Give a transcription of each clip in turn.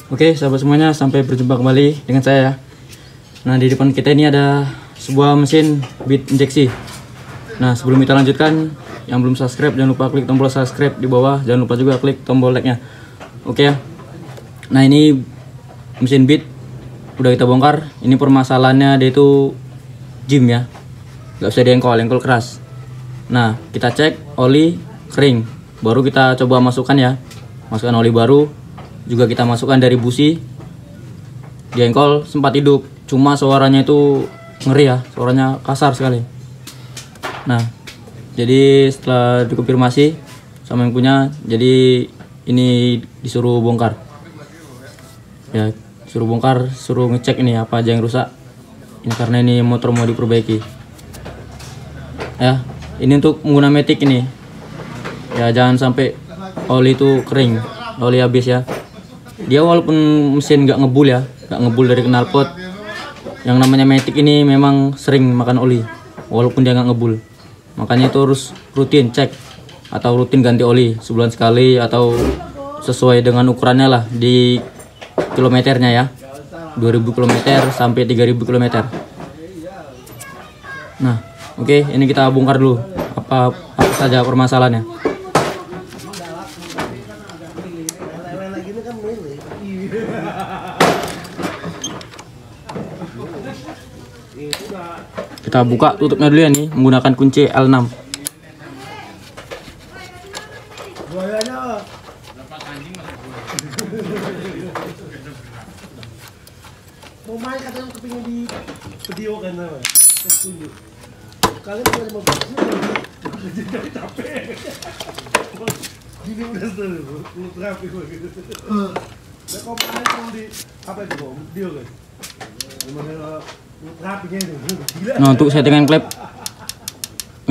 Oke, sahabat semuanya, sampai berjumpa kembali dengan saya ya. Nah, di depan kita ini ada sebuah mesin beat injeksi. Nah, sebelum kita lanjutkan, yang belum subscribe jangan lupa klik tombol subscribe di bawah, jangan lupa juga klik tombol like-nya. Oke ya. Nah, ini mesin beat udah kita bongkar. Ini permasalahannya dia itu jim ya, nggak bisa diengkol keras. Nah, kita cek oli kering, baru kita coba masukkan ya, masukkan oli baru. Juga kita masukkan dari busi. Diengkol sempat hidup, cuma suaranya itu ngeri ya, suaranya kasar sekali. Nah, jadi setelah dikonfirmasi sama yang punya, jadi ini disuruh bongkar ya, suruh bongkar, suruh ngecek ini apa aja yang rusak ini, karena ini motor mau diperbaiki ya. Ini untuk menggunakan matic ini ya, jangan sampai oli itu kering, oli habis ya. Dia walaupun mesin nggak ngebul ya, nggak ngebul dari knalpot, yang namanya matic ini memang sering makan oli walaupun dia nggak ngebul. Makanya itu harus rutin cek atau rutin ganti oli sebulan sekali, atau sesuai dengan ukurannya lah di kilometernya ya, 2000 km sampai 3000 km. Nah, oke, ini kita bongkar dulu apa saja permasalahannya. Kita buka tutupnya dulu ya nih, menggunakan kunci L6. Mau main katanya kepingin di video kan apa? Tunjuk. Kalian udah 15 menit jadi capek. Gini udah seru, lu trafik begitu. Nah, kau main di apa itu kok? Video kan? Gimana trafiknya itu? Gila. Nah, untuk settingan klep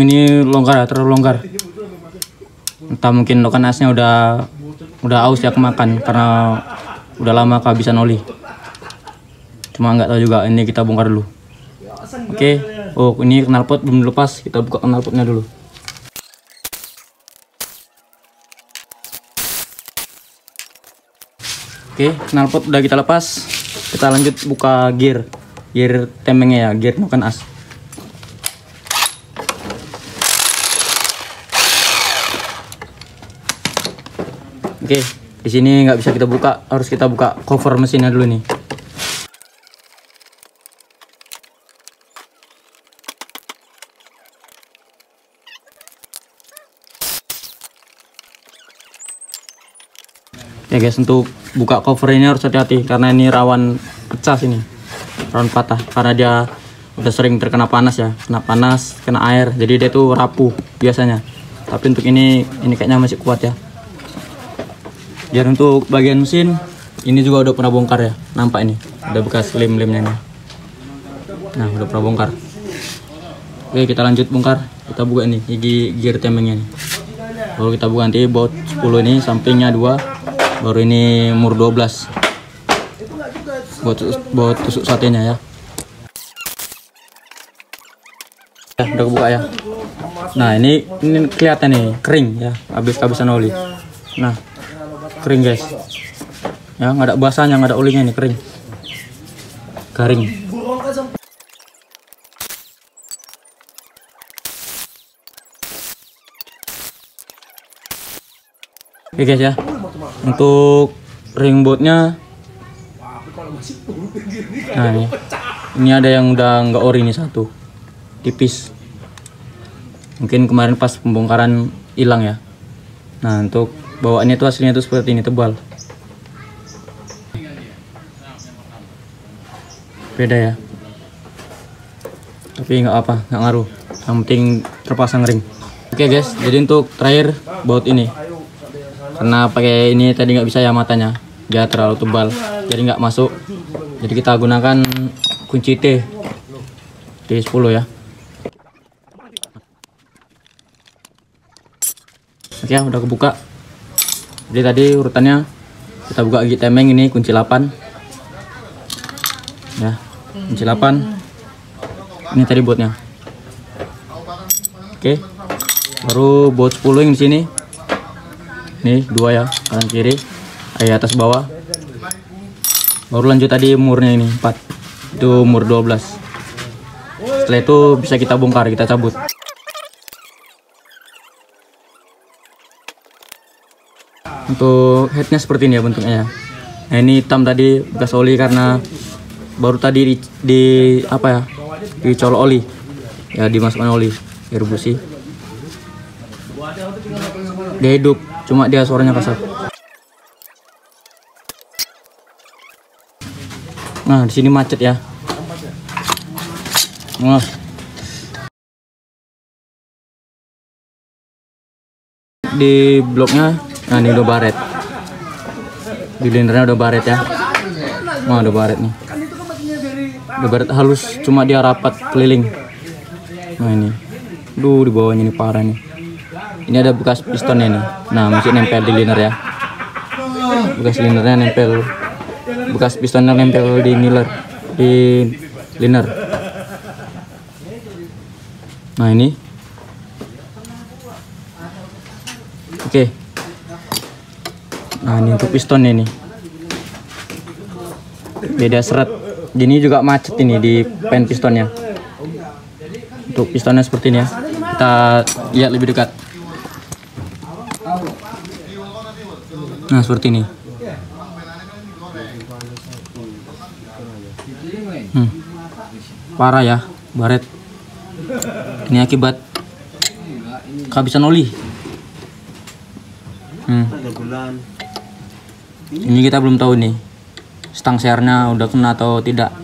ini longgar ya, terlalu longgar. Entah mungkin lokan asnya udah aus ya kemakan karena udah lama kehabisan oli. Cuma nggak tahu juga, ini kita bongkar dulu. Oke. Oh, ini knalpot belum dilepas, kita buka knalpotnya dulu. Oke, knalpot udah kita lepas. Kita lanjut buka gear temengnya ya, gear noken as. Oke, di sini nggak bisa kita buka, harus kita buka cover mesinnya dulu nih. Ya guys, untuk buka cover ini harus hati-hati karena ini rawan pecah sini, rawan patah karena dia udah sering terkena panas ya, kena panas, kena air, jadi dia tuh rapuh biasanya. Tapi untuk ini kayaknya masih kuat ya. Dan untuk bagian mesin ini juga udah pernah bongkar ya, nampak ini udah bekas lem-lemnya nih. Nah, udah pernah bongkar. Oke, kita lanjut bongkar. Kita buka ini gigi gear temengnya nih. Baru kita buka nanti baut 10 ini, sampingnya 2. Baru ini mur 12 buat tusuk satenya ya. Ya, udah kebuka ya. Nah, ini kelihatan nih kering ya, habis-habisan oli. Nah, kering guys ya, nggak ada basahnya, nggak ada olinya, ini kering garing. Oke guys ya, untuk ring boutnya, nah ini ada yang udah nggak ori nih, satu tipis, mungkin kemarin pas pembongkaran hilang ya. Nah, untuk bawaannya tuh aslinya tuh seperti ini, tebal, beda ya, tapi nggak apa, nggak ngaruh, yang penting terpasang ring. Oke guys, jadi untuk terakhir baut ini, karena pakai ini tadi nggak bisa ya matanya, dia terlalu tebal jadi nggak masuk, jadi kita gunakan kunci T10 ya. Oke ya, udah kebuka. Jadi tadi urutannya kita buka gigi temeng ini kunci 8 ya, kunci 8 ini tadi bautnya. Oke, baru baut 10 yang di sini. Nih 2 ya, kanan kiri, atas bawah. Baru lanjut tadi murnya ini 4. Itu mur 12. Setelah itu bisa kita bongkar, kita cabut. Untuk headnya seperti ini ya bentuknya ya. Nah ini hitam tadi bekas oli karena baru tadi di apa ya, dicolok oli ya, dimasukkan oli air busi. Dia hidup, cuma dia suaranya kasar. Nah di sini macet ya. Nah. Di bloknya, nah ini udah baret. Di linernya udah baret ya. Nah udah baret nih. Udah baret halus, cuma dia rapat keliling. Nah ini, di bawahnya ini parah nih. Ini ada bekas pistonnya nih. Nah masih nempel di liner ya. Bekas linernya nempel, bekas pistonnya nempel di liner. Nah ini, oke. Nah ini untuk pistonnya nih. Beda seret. Gini juga macet ini di pen pistonnya. Untuk pistonnya seperti ini ya. Kita lihat lebih dekat. Nah seperti ini. Parah ya, baret. Ini akibat kehabisan oli. Ini kita belum tahu nih, stang sernya udah kena atau tidak.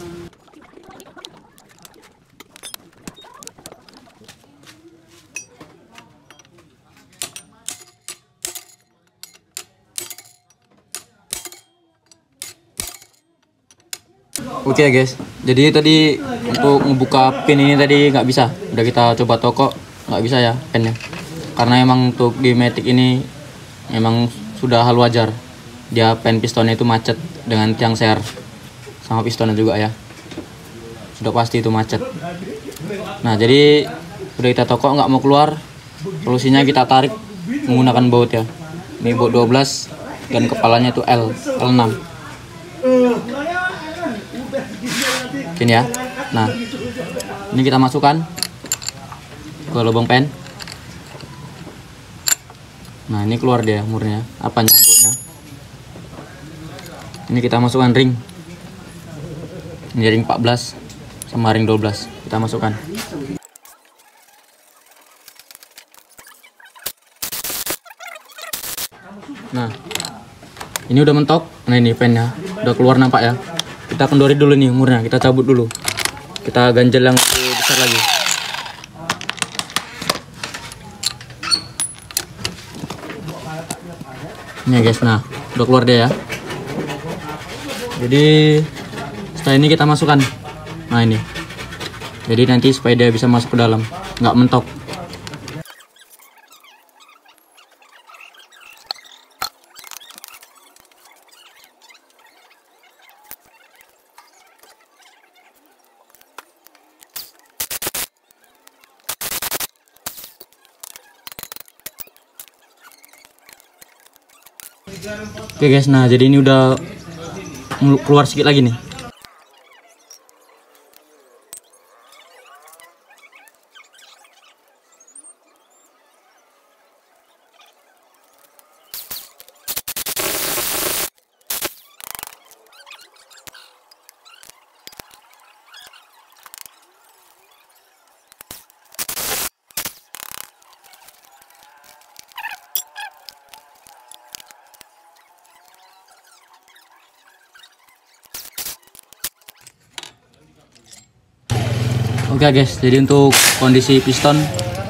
Oke guys, jadi tadi untuk membuka pin ini tadi nggak bisa. Udah kita coba toko, nggak bisa ya pinnya. Karena emang untuk di Matic ini emang sudah hal wajar. Dia pen pistonnya itu macet dengan tiang ser sama pistonnya juga ya. Sudah pasti itu macet. Nah jadi udah kita toko nggak mau keluar. Solusinya kita tarik menggunakan baut ya. Ini baut 12 dan kepalanya itu L6. Ini ya. Nah, ini kita masukkan ke lubang pen. Nah, ini keluar dia murnya, apa nyambutnya. Ini kita masukkan ring. Ini ring 14 sama ring 12. Kita masukkan. Nah, ini udah mentok. Nah, ini pennya udah keluar nampak ya. Kita kendori dulu nih umurnya, kita cabut dulu. Kita ganjel yang lebih besar lagi. Ini ya guys, nah udah keluar dia ya. Jadi setelah ini kita masukkan. Nah ini. Jadi nanti supaya dia bisa masuk ke dalam, nggak mentok. Oke guys, nah jadi ini udah keluar sedikit lagi nih. Oke guys, jadi untuk kondisi piston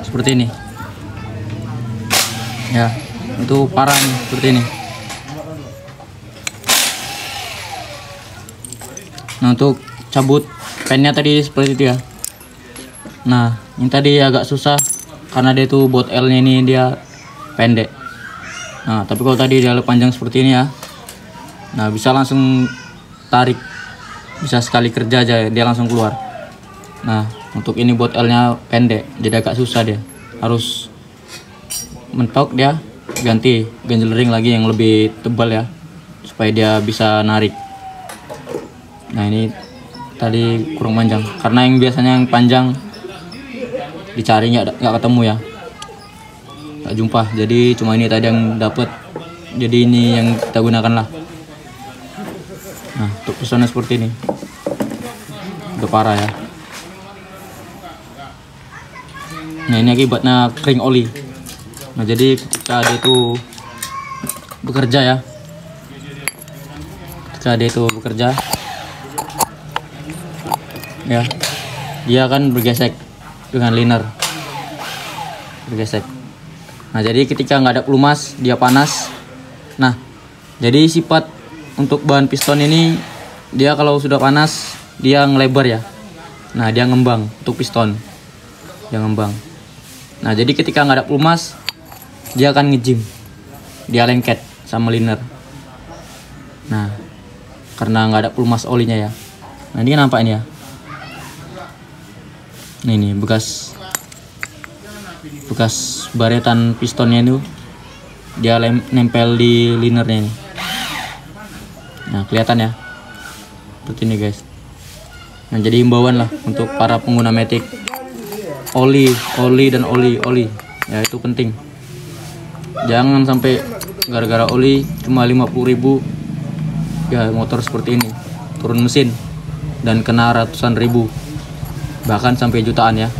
seperti ini. Ya, itu parah nih, seperti ini. Nah, untuk cabut pennya tadi seperti itu ya. Nah, ini tadi agak susah karena dia tuh bot L-nya ini dia pendek. Nah, tapi kalau tadi dia panjang seperti ini ya. Nah, bisa langsung tarik. Bisa sekali kerja aja dia langsung keluar. Nah, untuk ini bot L-nya pendek, jadi agak susah dia. Harus mentok dia, ganti ganjel ring lagi yang lebih tebal ya. supaya dia bisa narik. Nah ini tadi kurang panjang, karena yang biasanya yang panjang dicari nggak ketemu ya, nggak jumpa. Jadi cuma ini tadi yang dapet, jadi ini yang kita gunakan lah. Nah untuk pistonnya seperti ini, udah parah ya. Nah ini akibatnya kering oli. Nah jadi ketika dia itu bekerja ya, ya dia akan bergesek dengan liner, bergesek. Nah jadi ketika nggak ada pelumas dia panas. Nah jadi sifat untuk bahan piston ini, dia kalau sudah panas dia ngelebar ya. Nah dia ngembang untuk piston, dia ngembang. Nah jadi ketika nggak ada pelumas dia akan ngejim, dia lengket sama liner. Nah karena nggak ada pelumas olinya ya. Nah ini nampak ini ya. Nah, ini bekas baretan pistonnya itu dia nempel di linernya ini. Nah kelihatan ya seperti ini guys. Nah jadi himbauan lah untuk para pengguna Matic, oli ya itu penting. Jangan sampai gara-gara oli cuma 50.000 ya motor seperti ini turun mesin dan kena ratusan ribu, bahkan sampai jutaan ya.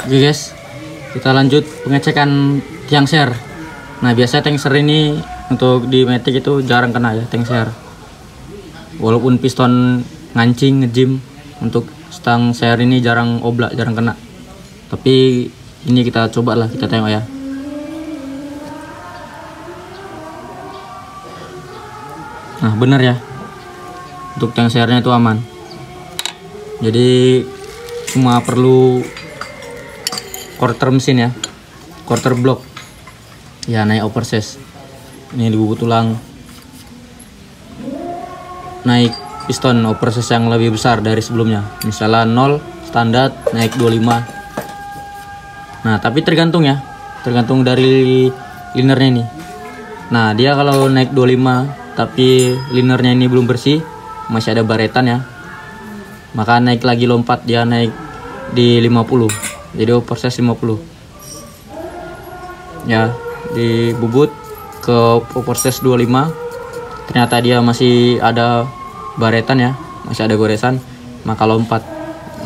Oke guys, kita lanjut pengecekan tiang ser. Nah biasanya tank ser ini untuk di Matic itu jarang kena ya tank ser. Walaupun piston ngancing ngejim, untuk stang ser ini jarang oblak, jarang kena. Tapi ini kita coba lah, kita tengok ya. Nah bener ya, untuk tank sernya itu aman. Jadi cuma perlu quarter mesin ya, quarter block ya, naik oversize. Ini di bubut tulang, naik piston oversize yang lebih besar dari sebelumnya. Misalnya 0 standar naik 25. Nah tapi tergantung ya, tergantung dari linernya ini. Nah dia kalau naik 25 tapi linernya ini belum bersih, masih ada baretan ya, maka naik lagi lompat, dia naik di 50, jadi oversize 50 ya. Di bubut ke oversize 25 ternyata dia masih ada baretan ya, masih ada goresan, maka lompat.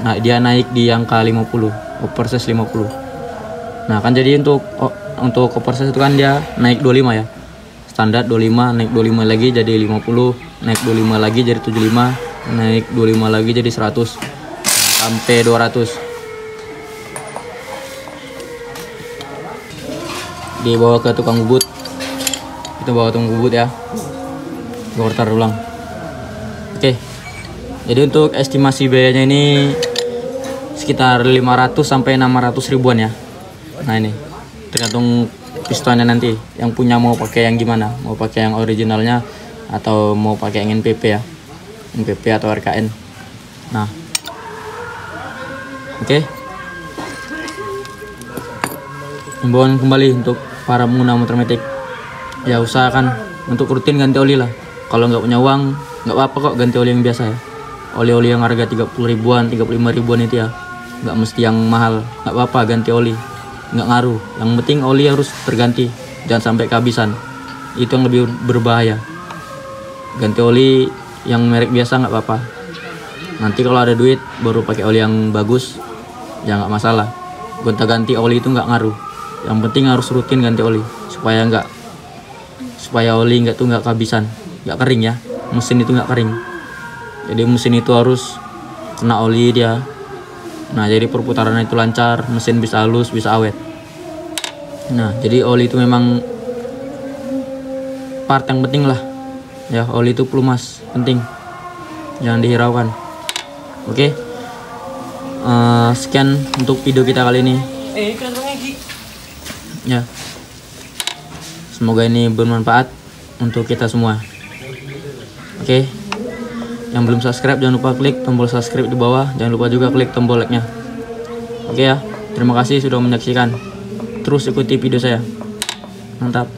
Nah dia naik di angka 50, oversize 50. Nah kan jadi untuk oversize itu kan dia naik 25 ya, standar 25, naik 25 lagi jadi 50, naik 25 lagi jadi 75, naik 25 lagi jadi 100 sampai 200. Dibawa ke tukang bubut, kita bawa tukang bubut ya, gortar ulang. Oke, jadi untuk estimasi biayanya ini sekitar 500 sampai 600 ribuan ya. Nah ini tergantung pistonnya nanti, yang punya mau pakai yang gimana, mau pakai yang originalnya atau mau pakai yang NPP ya, NPP atau RKN. Nah oke, himbauan kembali untuk para pengguna motor Matic ya, usahakan untuk rutin ganti oli lah. Kalau nggak punya uang nggak apa-apa kok, ganti oli yang biasa ya, oli-oli yang harga 30 ribuan 35 ribuan itu ya, nggak mesti yang mahal, nggak apa-apa ganti oli, nggak ngaruh. Yang penting oli harus terganti, jangan sampai kehabisan, itu yang lebih berbahaya. Ganti oli yang merek biasa nggak apa-apa, nanti kalau ada duit baru pakai oli yang bagus ya nggak masalah. Gonta-ganti oli itu nggak ngaruh, yang penting harus rutin ganti oli supaya oli nggak kehabisan, nggak kering ya, mesin itu nggak kering. Jadi mesin itu harus kena oli dia. Nah jadi perputarannya itu lancar, mesin bisa halus, bisa awet. Nah jadi oli itu memang part yang penting lah ya, oli itu pelumas penting, jangan dihiraukan. Oke, sekian untuk video kita kali ini ya, semoga ini bermanfaat untuk kita semua. Oke, yang belum subscribe jangan lupa klik tombol subscribe di bawah, jangan lupa juga klik tombol like nya. Oke ya, terima kasih sudah menyaksikan, terus ikuti video saya. Mantap.